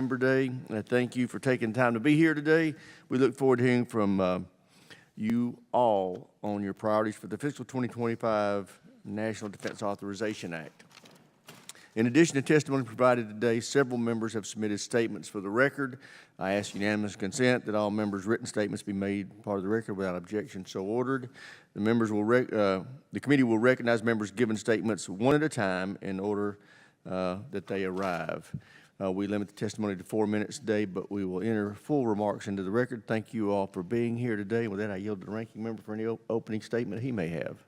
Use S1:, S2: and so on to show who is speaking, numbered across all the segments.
S1: Member Day. Thank you for taking time to be here today. We look forward to hearing from you all on your priorities for the fiscal 2025 National Defense Authorization Act. In addition to testimony provided today, several members have submitted statements for the record. I ask unanimous consent that all members' written statements be made part of the record without objection so ordered. The members will the committee will recognize members giving statements one at a time in order that they arrive. We limit the testimony to 4 minutes today, but we will enter full remarks into the record. Thank you all for being here today. With that, I yield to the ranking member for any opening statement he may have.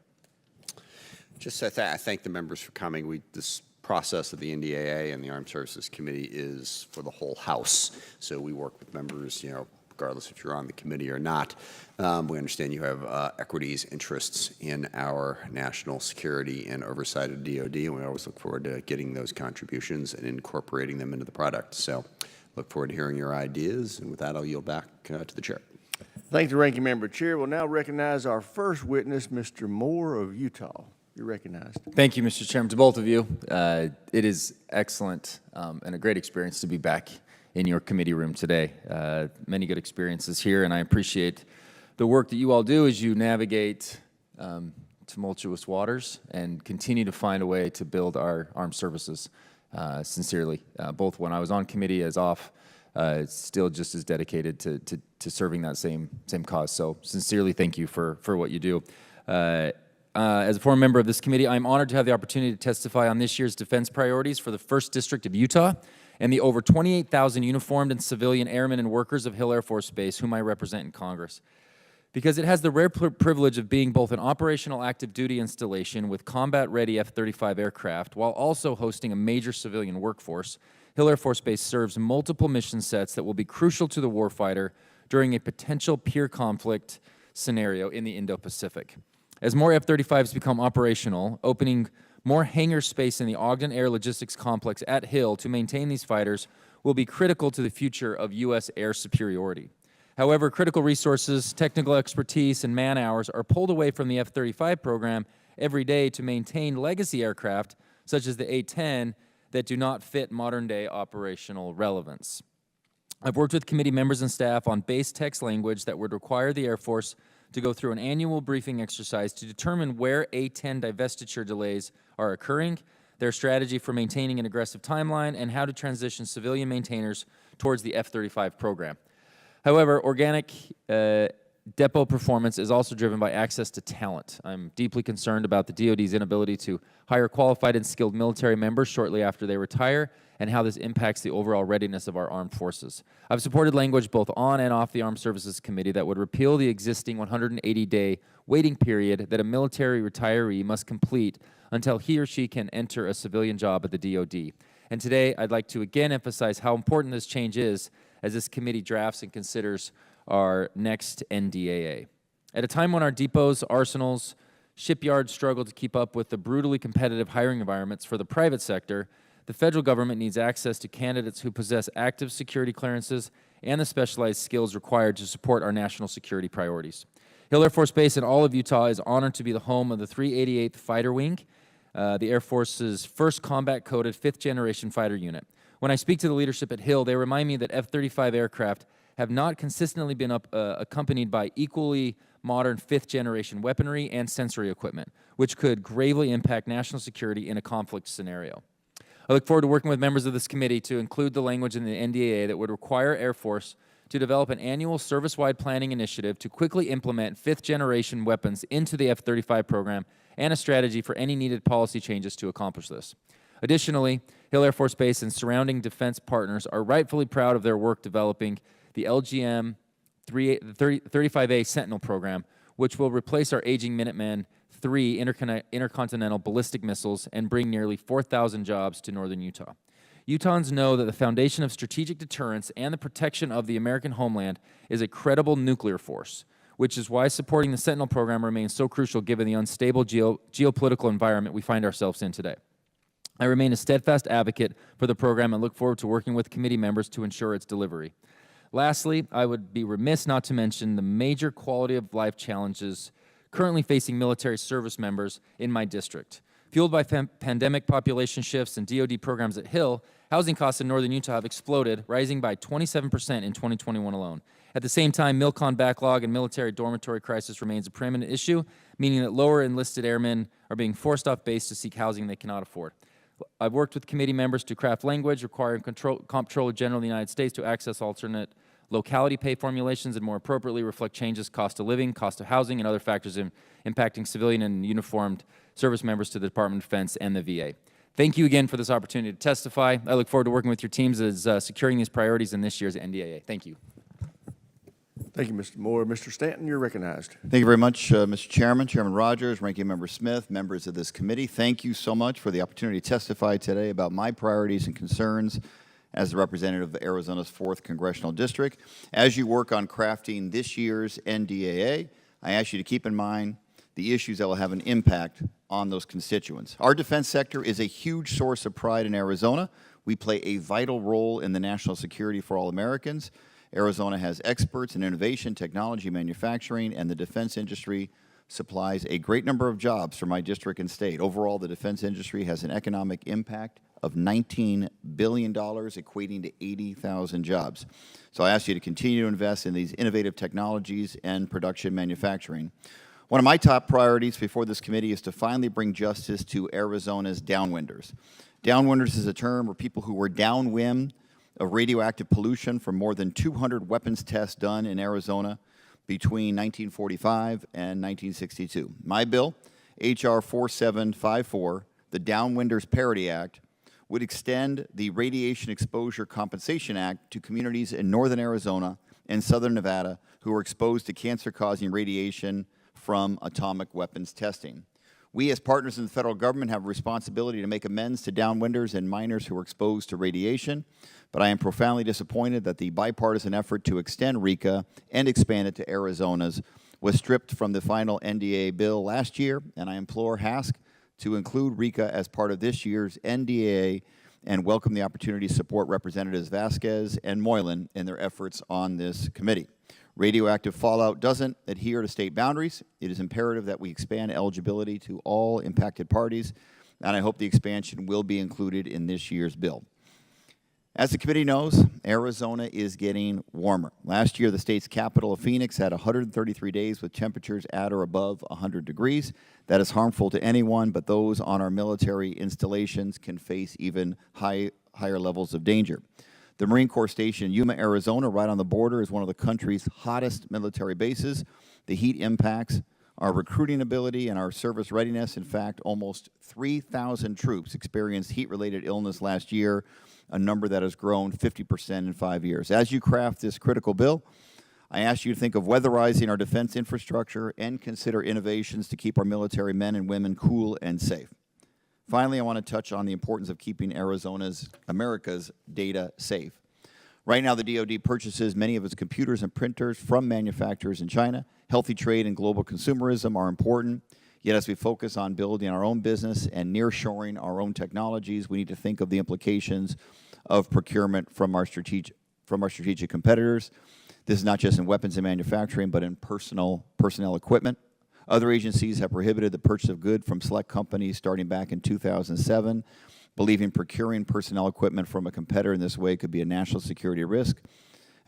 S2: Just I thank the members for coming. This process of the NDAA and the Armed Services Committee is for the whole House. So we work with members, regardless if you're on the committee or not. We understand you have equities, interests in our national security and oversight of DoD, and we always look forward to getting those contributions and incorporating them into the product. So look forward to hearing your ideas, and with that, I'll yield back to the chair.
S1: Thank the ranking member. Chair will now recognize our first witness, Mr. Moore of Utah. You're recognized.
S3: Thank you, Mr. Chairman. To both of you, it is excellent and a great experience to be back in your committee room today. Many good experiences here, and I appreciate the work that you all do as you navigate tumultuous waters and continue to find a way to build our armed services. Sincerely, both when I was on committee as off, still just as dedicated to serving that same cause. So sincerely, thank you for what you do. As a former member of this committee, I'm honored to have the opportunity to testify on this year's defense priorities for the 1st District of Utah and the over 28,000 uniformed and civilian airmen and workers of Hill Air Force Base whom I represent in Congress. Because it has the rare privilege of being both an operational active duty installation with combat-ready F-35 aircraft while also hosting a major civilian workforce, Hill Air Force Base serves multiple mission sets that will be crucial to the warfighter during a potential peer conflict scenario in the Indo-Pacific. As more F-35s become operational, opening more hangar space in the Ogden Air Logistics Complex at Hill to maintain these fighters will be critical to the future of U.S. air superiority. However, critical resources, technical expertise, and man-hours are pulled away from the F-35 program every day to maintain legacy aircraft, such as the A-10, that do not fit modern-day operational relevance. I've worked with committee members and staff on base text language that would require the Air Force to go through an annual briefing exercise to determine where A-10 divestiture delays are occurring, their strategy for maintaining an aggressive timeline, and how to transition civilian maintainers towards the F-35 program. However, organic depot performance is also driven by access to talent. I'm deeply concerned about the DoD's inability to hire qualified and skilled military members shortly after they retire and how this impacts the overall readiness of our armed forces. I've supported language both on and off the Armed Services Committee that would repeal the existing 180-day waiting period that a military retiree must complete until he or she can enter a civilian job at the DoD. And today, I'd like to again emphasize how important this change is as this committee drafts and considers our next NDAA. At a time when our depots, arsenals, shipyards struggle to keep up with the brutally competitive hiring environments for the private sector, the federal government needs access to candidates who possess active security clearances and the specialized skills required to support our national security priorities. Hill Air Force Base in all of Utah is honored to be the home of the 388th Fighter Wing, the Air Force's first combat-coded 5th-generation fighter unit. When I speak to the leadership at Hill, they remind me that F-35 aircraft have not consistently been accompanied by equally modern 5th-generation weaponry and sensory equipment, which could gravely impact national security in a conflict scenario. I look forward to working with members of this committee to include the language in the NDAA that would require Air Force to develop an annual service-wide planning initiative to quickly implement 5th-generation weapons into the F-35 program and a strategy for any needed policy changes to accomplish this. Additionally, Hill Air Force Base and surrounding defense partners are rightfully proud of their work developing the LGM 35A Sentinel program, which will replace our aging Minuteman III intercontinental ballistic missiles and bring nearly 4,000 jobs to northern Utah. Utahns know that the foundation of strategic deterrence and the protection of the American homeland is a credible nuclear force, which is why supporting the Sentinel program remains so crucial given the unstable geopolitical environment we find ourselves in today. I remain a steadfast advocate for the program and look forward to working with committee members to ensure its delivery. Lastly, I would be remiss not to mention the major quality of life challenges currently facing military service members in my district. Fueled by pandemic population shifts and DoD programs at Hill, housing costs in northern Utah have exploded, rising by 27% in 2021 alone. At the same time, MilCon backlog and military dormitory crisis remains a preeminent issue, meaning that lower enlisted airmen are being forced off base to seek housing they cannot afford. I've worked with committee members to craft language requiring Comptroller General of the United States to access alternate locality pay formulations and more appropriately reflect changes cost of living, cost of housing, and other factors impacting civilian and uniformed service members to the Department of Defense and the VA. Thank you again for this opportunity to testify. I look forward to working with your teams as securing these priorities in this year's NDAA. Thank you.
S1: Thank you, Mr. Moore. Mr. Stanton, you're recognized.
S4: Thank you very much, Mr. Chairman, Chairman Rogers, Ranking Member Smith, members of this committee. Thank you so much for the opportunity to testify today about my priorities and concerns as the representative of Arizona's 4th Congressional District. As you work on crafting this year's NDAA, I ask you to keep in mind the issues that will have an impact on those constituents. Our defense sector is a huge source of pride in Arizona. We play a vital role in the national security for all Americans. Arizona has experts in innovation, technology, manufacturing, and the defense industry supplies a great number of jobs for my district and state. Overall, the defense industry has an economic impact of $19 billion, equating to 80,000 jobs. So I ask you to continue to invest in these innovative technologies and production manufacturing. One of my top priorities before this committee is to finally bring justice to Arizona's downwinders. Downwinders is a term for people who were downwind of radioactive pollution from more than 200 weapons tests done in Arizona between 1945 and 1962. My bill, H.R. 4754, the Downwinders Parity Act, would extend the Radiation Exposure Compensation Act to communities in northern Arizona and southern Nevada who are exposed to cancer-causing radiation from atomic weapons testing. We, as partners in the federal government, have a responsibility to make amends to downwinders and miners who are exposed to radiation, but I am profoundly disappointed that the bipartisan effort to extend RECA and expand it to Arizona's was stripped from the final NDAA bill last year, and I implore HASC to include RECA as part of this year's NDAA and welcome the opportunity to support Representatives Vasquez and Moylan in their efforts on this committee. Radioactive fallout doesn't adhere to state boundaries. It is imperative that we expand eligibility to all impacted parties, and I hope the expansion will be included in this year's bill. As the committee knows, Arizona is getting warmer. Last year, the state's capital of Phoenix had 133 days with temperatures at or above 100 degrees. That is harmful to anyone, but those on our military installations can face even higher levels of danger. The Marine Corps Station in Yuma, Arizona, right on the border, is one of the country's hottest military bases. The heat impacts our recruiting ability and our service readiness. In fact, almost 3,000 troops experienced heat-related illness last year, a number that has grown 50% in 5 years. As you craft this critical bill, I ask you to think of weatherizing our defense infrastructure and consider innovations to keep our military men and women cool and safe. Finally, I want to touch on the importance of keeping America's data safe. Right now, the DoD purchases many of its computers and printers from manufacturers in China. Healthy trade and global consumerism are important. Yet as we focus on building our own business and nearshoring our own technologies, we need to think of the implications of procurement from our strategic competitors. This is not just in weapons and manufacturing, but in personnel equipment. Other agencies have prohibited the purchase of goods from select companies starting back in 2007, believing procuring personnel equipment from a competitor in this way could be a national security risk.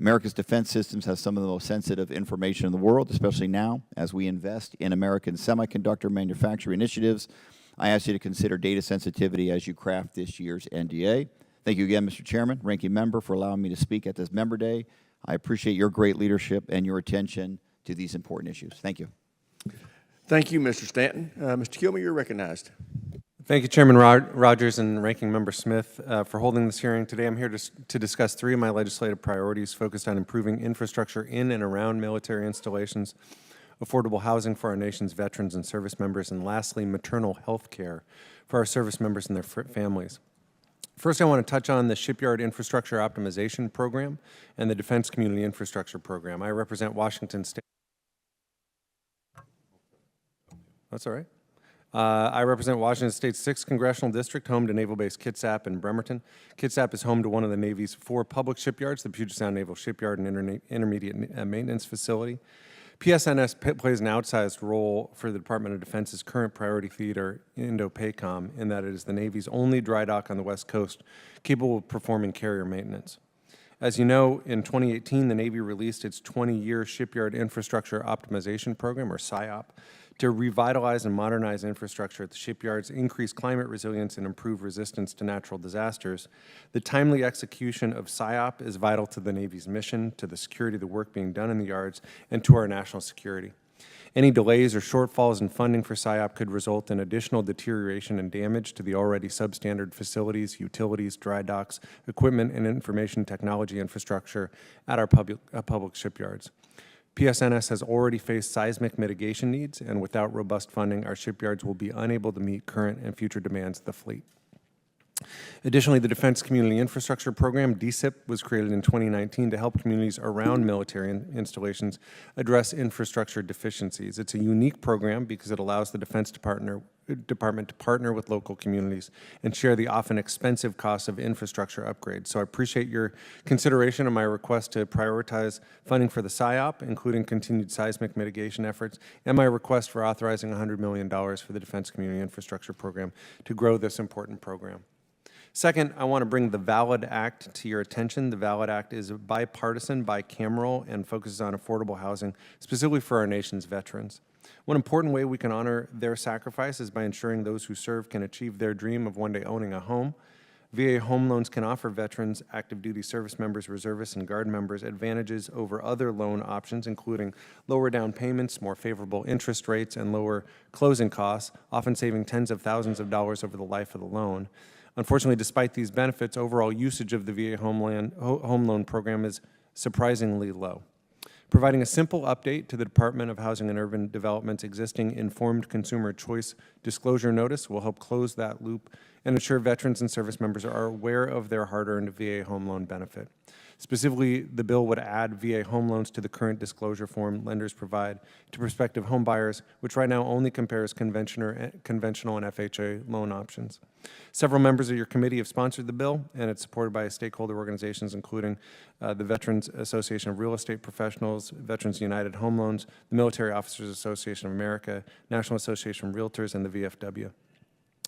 S4: America's defense systems have some of the most sensitive information in the world, especially now as we invest in American semiconductor manufacturing initiatives. I ask you to consider data sensitivity as you craft this year's NDA. Thank you again, Mr. Chairman, Ranking Member, for allowing me to speak at this Member Day. I appreciate your great leadership and your attention to these important issues. Thank you.
S1: Thank you, Mr. Stanton. Mr. Kilmer, you're recognized.
S5: Thank you, Chairman Rogers and Ranking Member Smith, for holding this hearing. Today I'm here to discuss 3 of my legislative priorities focused on improving infrastructure in and around military installations, affordable housing for our nation's veterans and service members, and lastly, maternal health care for our service members and their families. First, I want to touch on the Shipyard Infrastructure Optimization Program and the Defense Community Infrastructure Program. I represent Washington State. That's all right. I represent Washington State's 6th Congressional District, home to Naval Base Kitsap in Bremerton. Kitsap is home to one of the Navy's 4 public shipyards, the Puget Sound Naval Shipyard and Intermediate Maintenance Facility. PSNS plays an outsized role for the Department of Defense's current priority theater, Indo-PACOM, in that it is the Navy's only dry dock on the West Coast capable of performing carrier maintenance. As you know, in 2018, the Navy released its 20-year Shipyard Infrastructure Optimization Program, or SIOP, to revitalize and modernize infrastructure at the shipyards, increase climate resilience, and improve resistance to natural disasters. The timely execution of SIOP is vital to the Navy's mission, to the security of the work being done in the yards, and to our national security. Any delays or shortfalls in funding for SIOP could result in additional deterioration and damage to the already substandard facilities, utilities, dry docks, equipment, and information technology infrastructure at our public shipyards. PSNS has already faced seismic mitigation needs, and without robust funding, our shipyards will be unable to meet current and future demands of the fleet. Additionally, the Defense Community Infrastructure Program, DCIP, was created in 2019 to help communities around military installations address infrastructure deficiencies. It's a unique program because it allows the Defense Department to partner with local communities and share the often expensive costs of infrastructure upgrades. So I appreciate your consideration of my request to prioritize funding for the SIOP, including continued seismic mitigation efforts, and my request for authorizing $100 million for the Defense Community Infrastructure Program to grow this important program. Second, I want to bring the VALID Act to your attention. The VALID Act is bipartisan, bicameral, and focuses on affordable housing, specifically for our nation's veterans. One important way we can honor their sacrifice is by ensuring those who serve can achieve their dream of one day owning a home. VA home loans can offer veterans, active duty service members, reservists, and Guard members advantages over other loan options, including lower down payments, more favorable interest rates, and lower closing costs, often saving tens of thousands of dollars over the life of the loan. Unfortunately, despite these benefits, overall usage of the VA home loan program is surprisingly low. Providing a simple update to the Department of Housing and Urban Development's existing Informed Consumer Choice Disclosure Notice will help close that loop and ensure veterans and service members are aware of their hard-earned VA home loan benefit. Specifically, the bill would add VA home loans to the current disclosure form lenders provide to prospective home buyers, which right now only compares conventional and FHA loan options. Several members of your committee have sponsored the bill, and it's supported by stakeholder organizations, including the Veterans Association of Real Estate Professionals, Veterans United Home Loans, the Military Officers Association of America, National Association of Realtors, and the VFW.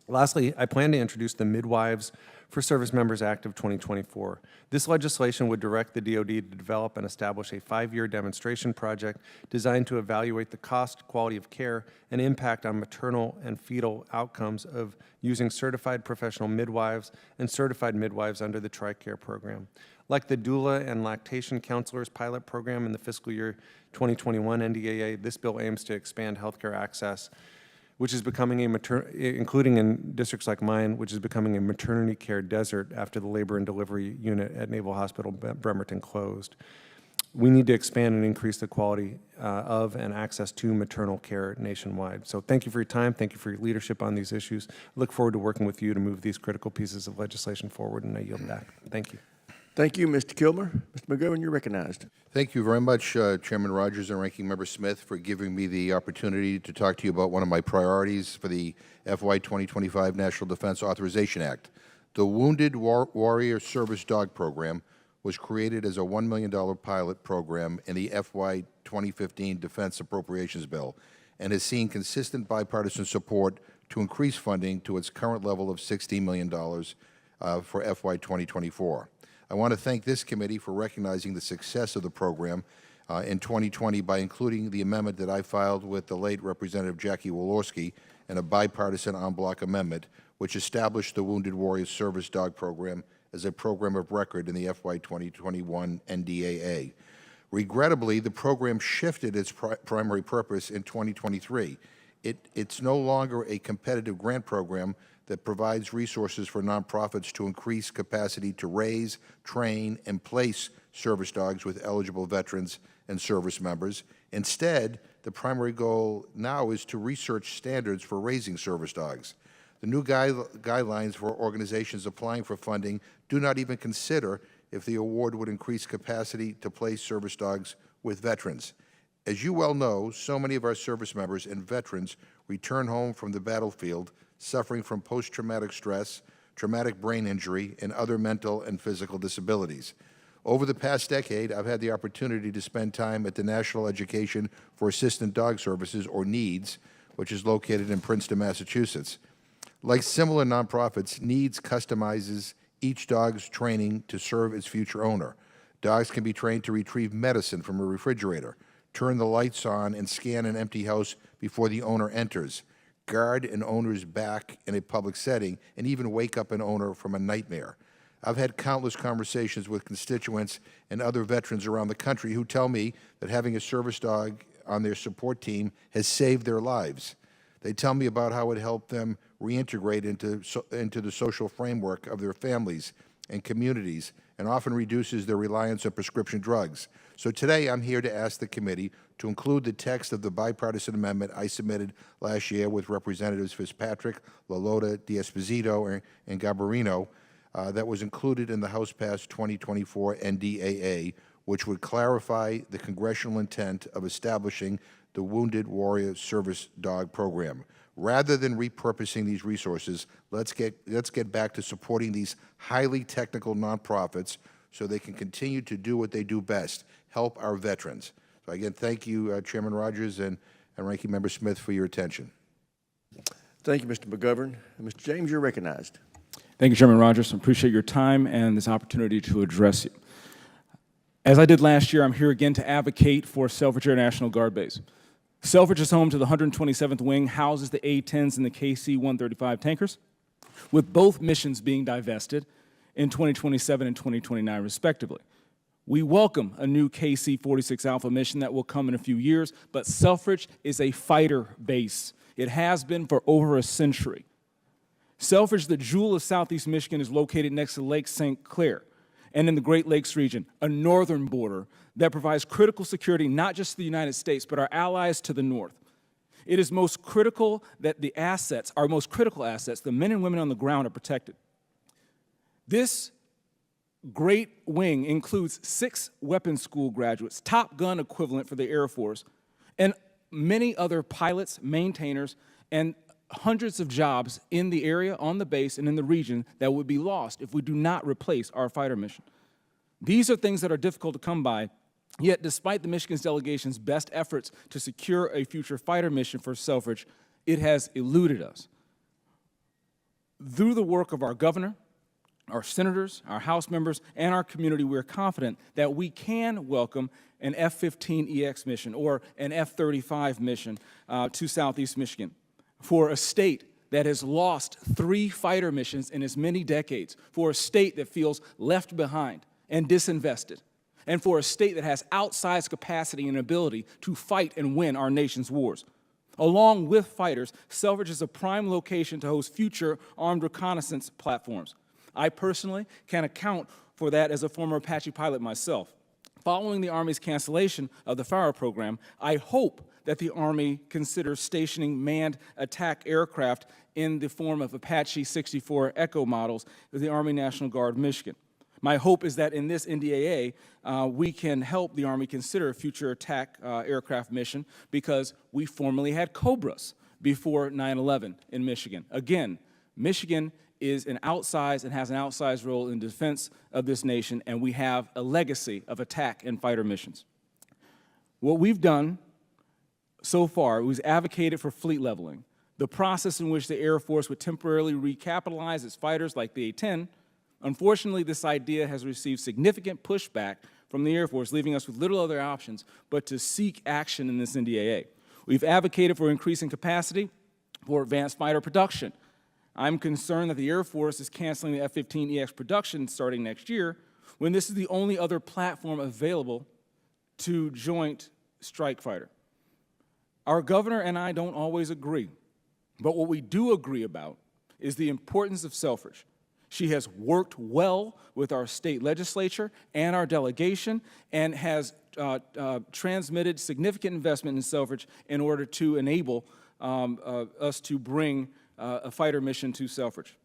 S5: Lastly, I plan to introduce the Midwives for Service Members Act of 2024. This legislation would direct the DoD to develop and establish a 5-year demonstration project designed to evaluate the cost, quality of care, and impact on maternal and fetal outcomes of using certified professional midwives and certified midwives under the TRICARE program. Like the doula and lactation counselors pilot program in the fiscal year 2021 NDAA, this bill aims to expand healthcare access, which is becoming including in districts like mine, which is becoming a maternity care desert after the labor and delivery unit at Naval Hospital Bremerton closed. We need to expand and increase the quality of and access to maternal care nationwide. So thank you for your time. Thank you for your leadership on these issues. I look forward to working with you to move these critical pieces of legislation forward, and I yield back. Thank you.
S1: Thank you, Mr. Kilmer. Mr. McGovern, you're recognized.
S6: Thank you very much, Chairman Rogers and Ranking Member Smith, for giving me the opportunity to talk to you about one of my priorities for the FY 2025 National Defense Authorization Act. The Wounded Warrior Service Dog Program was created as a $1 million pilot program in the FY 2015 Defense Appropriations Bill and has seen consistent bipartisan support to increase funding to its current level of $16 million for FY 2024. I want to thank this committee for recognizing the success of the program in 2020 by including the amendment that I filed with the late Representative Jackie Walorski and a bipartisan en bloc amendment, which established the Wounded Warrior Service Dog Program as a program of record in the FY 2021 NDAA. Regrettably, the program shifted its primary purpose in 2023. It's no longer a competitive grant program that provides resources for nonprofits to increase capacity to raise, train, and place service dogs with eligible veterans and service members. Instead, the primary goal now is to research standards for raising service dogs. The new guidelines for organizations applying for funding do not even consider if the award would increase capacity to place service dogs with veterans. As you well know, so many of our service members and veterans return home from the battlefield suffering from post-traumatic stress, traumatic brain injury, and other mental and physical disabilities. Over the past decade, I've had the opportunity to spend time at the National Education for Assistant Dog Services, or NEADS, which is located in Princeton, Massachusetts. Like similar nonprofits, NEADS customizes each dog's training to serve its future owner. Dogs can be trained to retrieve medicine from a refrigerator, turn the lights on, and scan an empty house before the owner enters, guard an owner's back in a public setting, and even wake up an owner from a nightmare. I've had countless conversations with constituents and other veterans around the country who tell me that having a service dog on their support team has saved their lives. They tell me about how it helped them reintegrate into the social framework of their families and communities, and often reduces their reliance on prescription drugs. So today I'm here to ask the committee to include the text of the bipartisan amendment I submitted last year with Representatives Fitzpatrick, LaLota, D'Esposito, and Garbarino, that was included in the House-passed 2024 NDAA, which would clarify the congressional intent of establishing the Wounded Warrior Service Dog Program. Rather than repurposing these resources, let's get back to supporting these highly technical nonprofits so they can continue to do what they do best, help our veterans. So again, thank you, Chairman Rogers and Ranking Member Smith, for your attention.
S1: Thank you, Mr. McGovern. Mr. James, you're recognized.
S7: Thank you, Chairman Rogers. I appreciate your time and this opportunity to address you. As I did last year, I'm here again to advocate for Selfridge Air National Guard Base. Selfridge is home to the 127th Wing, houses the A-10s and the KC-135 tankers, with both missions being divested in 2027 and 2029, respectively. We welcome a new KC-46 Alpha mission that will come in a few years, but Selfridge is a fighter base. It has been for over a century. Selfridge, the jewel of Southeast Michigan, is located next to Lake St. Clair and in the Great Lakes region, a northern border that provides critical security not just to the United States, but our allies to the north. It is most critical that the assets, our most critical assets, the men and women on the ground, are protected. This great wing includes 6 weapons school graduates, Top Gun equivalent for the Air Force, and many other pilots, maintainers, and hundreds of jobs in the area, on the base, and in the region that would be lost if we do not replace our fighter mission. These are things that are difficult to come by, yet despite the Michigan's delegation's best efforts to secure a future fighter mission for Selfridge, it has eluded us. Through the work of our governor, our senators, our House members, and our community, we are confident that we can welcome an F-15EX mission or an F-35 mission to Southeast Michigan. For a state that has lost 3 fighter missions in as many decades, for a state that feels left behind and disinvested, and for a state that has outsized capacity and ability to fight and win our nation's wars. Along with fighters, Selfridge is a prime location to host future armed reconnaissance platforms. I personally can account for that as a former Apache pilot myself. Following the Army's cancellation of the FARA program, I hope that the Army considers stationing manned attack aircraft in the form of Apache 64 Echo models with the Army National Guard Michigan. My hope is that in this NDAA, we can help the Army consider a future attack aircraft mission, because we formerly had Cobras before 9/11 in Michigan. Again, Michigan is an outsized and has an outsized role in defense of this nation, and we have a legacy of attack and fighter missions. What we've done so far was advocated for fleet leveling, the process in which the Air Force would temporarily recapitalize its fighters like the A-10. Unfortunately, this idea has received significant pushback from the Air Force, leaving us with little other options but to seek action in this NDAA. We've advocated for increasing capacity for advanced fighter production. I'm concerned that the Air Force is canceling the F-15EX production starting next year, when this is the only other platform available to Joint Strike Fighter. Our governor and I don't always agree, but what we do agree about is the importance of Selfridge. She has worked well with our state legislature and our delegation, and has transmitted significant investment in Selfridge in order to enable us to bring a fighter mission to Selfridge.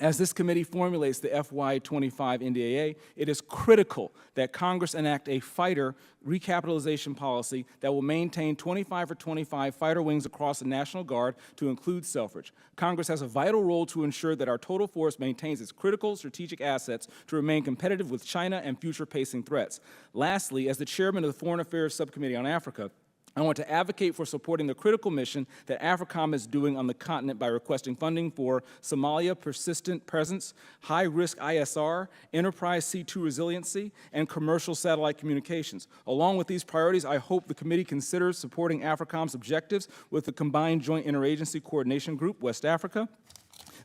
S7: As this committee formulates the FY25 NDAA, it is critical that Congress enact a fighter recapitalization policy that will maintain 25 for 25 fighter wings across the National Guard to include Selfridge. Congress has a vital role to ensure that our total force maintains its critical strategic assets to remain competitive with China and future-pacing threats. Lastly, as the chairman of the Foreign Affairs Subcommittee on Africa, I want to advocate for supporting the critical mission that AFRICOM is doing on the continent by requesting funding for Somalia Persistent Presence, High-Risk ISR, Enterprise C2 Resiliency, and Commercial Satellite Communications. Along with these priorities, I hope the committee considers supporting AFRICOM's objectives with the Combined Joint Interagency Coordination Group, West Africa.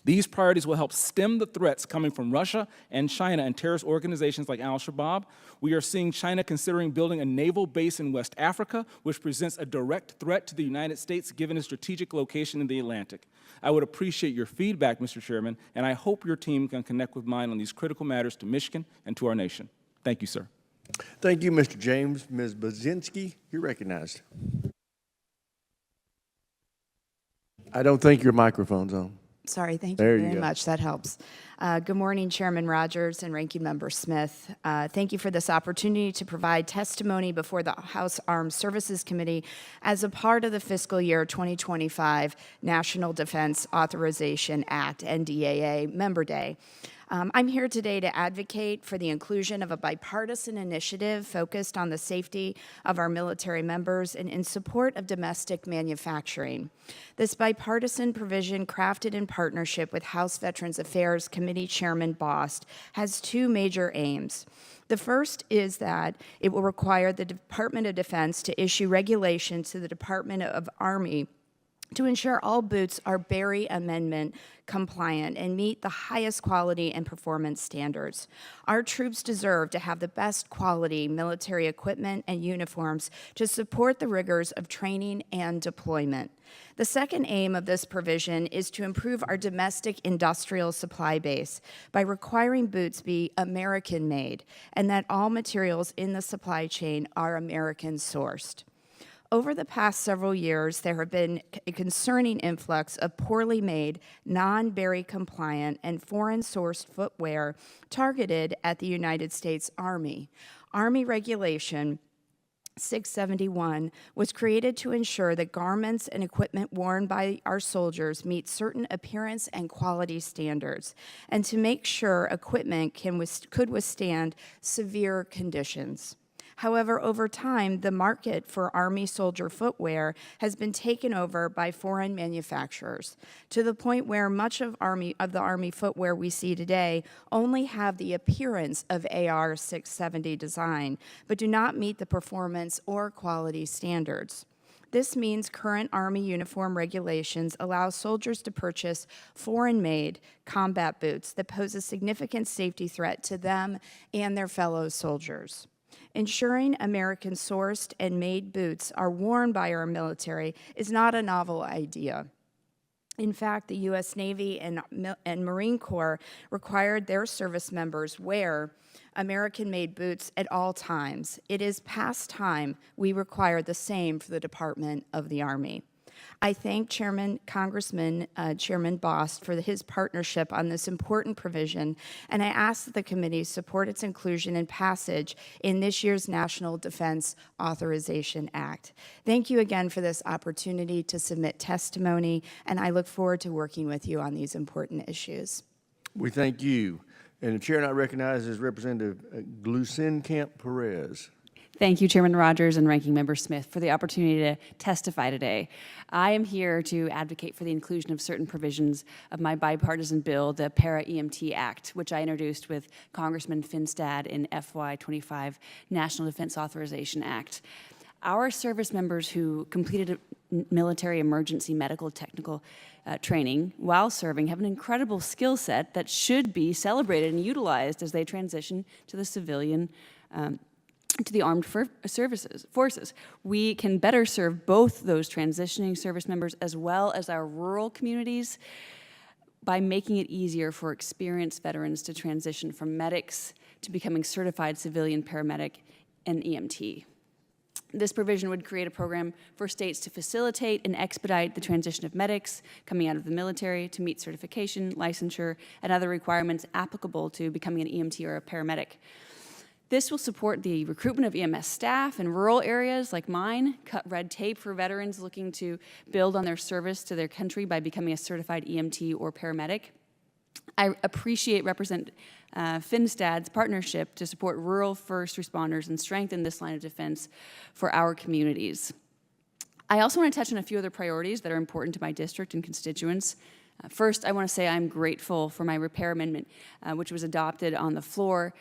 S7: These priorities will help stem the threats coming from Russia and China and terrorist organizations like al-Shabaab. We are seeing China considering building a naval base in West Africa, which presents a direct threat to the United States given its strategic location in the Atlantic. I would appreciate your feedback, Mr. Chairman, and I hope your team can connect with mine on these critical matters to Michigan and to our nation. Thank you, sir.
S1: Thank you, Mr. James. Ms. Baczynski, you're recognized. I don't think your microphone's on.
S8: Sorry, thank
S1: There
S8: you
S1: you
S8: very
S1: go.
S8: much. That helps. Good morning, Chairman Rogers and Ranking Member Smith. Thank you for this opportunity to provide testimony before the House Armed Services Committee as a part of the fiscal year 2025 National Defense Authorization Act, NDAA, Member Day. I'm here today to advocate for the inclusion of a bipartisan initiative focused on the safety of our military members and in support of domestic manufacturing. This bipartisan provision, crafted in partnership with House Veterans Affairs Committee Chairman Bost, has two major aims. The first is that it will require the Department of Defense to issue regulations to the Department of Army to ensure all boots are Berry Amendment compliant and meet the highest quality and performance standards. Our troops deserve to have the best quality military equipment and uniforms to support the rigors of training and deployment. The second aim of this provision is to improve our domestic industrial supply base by requiring boots be American-made and that all materials in the supply chain are American-sourced. Over the past several years, there have been a concerning influx of poorly made, non-Berry compliant, and foreign-sourced footwear targeted at the United States Army. Army Regulation 671 was created to ensure that garments and equipment worn by our soldiers meet certain appearance and quality standards, and to make sure equipment could withstand severe conditions. However, over time, the market for Army soldier footwear has been taken over by foreign manufacturers, to the point where much of the Army footwear we see today only have the appearance of AR 670 design, but do not meet the performance or quality standards. This means current Army uniform regulations allow soldiers to purchase foreign-made combat boots that pose a significant safety threat to them and their fellow soldiers. Ensuring American-sourced and made boots are worn by our military is not a novel idea. In fact, the U.S. Navy and Marine Corps required their service members wear American-made boots at all times. It is past time we require the same for the Department of the Army. I thank Chairman Bost for his partnership on this important provision, and I ask that the committee support its inclusion and passage in this year's National Defense Authorization Act. Thank you again for this opportunity to submit testimony, and I look forward to working with you on these important issues.
S1: We thank you. And the chair now recognizes Representative Glusenkamp Perez.
S9: Thank you, Chairman Rogers and Ranking Member Smith, for the opportunity to testify today. I am here to advocate for the inclusion of certain provisions of my bipartisan bill, the Para-EMT Act, which I introduced with Congressman Finstad in FY25 National Defense Authorization Act. Our service members who completed a military emergency medical technical training while serving have an incredible skill set that should be celebrated and utilized as they transition to the civilian to the armed forces. We can better serve both those transitioning service members as well as our rural communities by making it easier for experienced veterans to transition from medics to becoming certified civilian paramedic and EMT. This provision would create a program for states to facilitate and expedite the transition of medics coming out of the military to meet certification, licensure, and other requirements applicable to becoming an EMT or a paramedic. This will support the recruitment of EMS staff in rural areas like mine, cut red tape for veterans looking to build on their service to their country by becoming a certified EMT or paramedic. I appreciate Representative Finstad's partnership to support rural first responders and strengthen this line of defense for our communities. I also want to touch on a few other priorities that are important to my district and constituents. First, I want to say I'm grateful for my repair amendment, which was adopted on the floor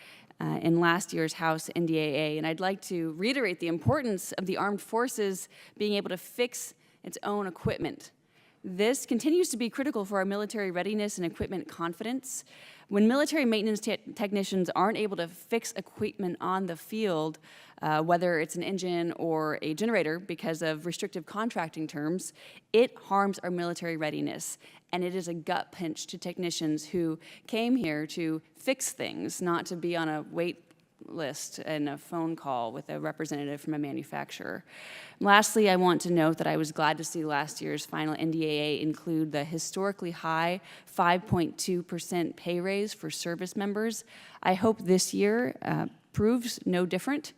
S9: in last year's House NDAA, and I'd like to reiterate the importance of the armed forces being able to fix its own equipment. This continues to be critical for our military readiness and equipment confidence. When military maintenance technicians aren't able to fix equipment on the field, whether it's an engine or a generator because of restrictive contracting terms, it harms our military readiness. And it is a gut pinch to technicians who came here to fix things, not to be on a wait list and a phone call with a representative from a manufacturer. Lastly, I want to note that I was glad to see last year's final NDAA include the historically high 5.2% pay raise for service members. I hope this year proves no different,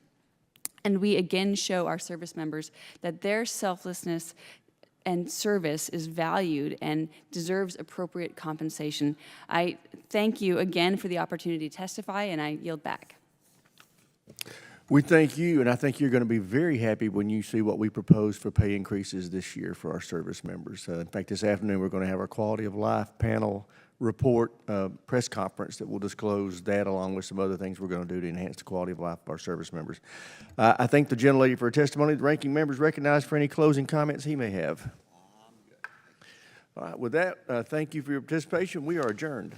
S9: and we again show our service members that their selflessness and service is valued and deserves appropriate compensation. I thank you again for the opportunity to testify, and I yield back.
S1: We thank you, and I think you're going to be very happy when you see what we propose for pay increases this year for our service members. In fact, this afternoon, we're going to have our quality of life panel report press conference that will disclose that along with some other things we're going to do to enhance the quality of life of our service members. I thank the gentlelady for her testimony. The ranking member is recognized for any closing comments he may have. All right, with that, thank you for your participation. We are adjourned.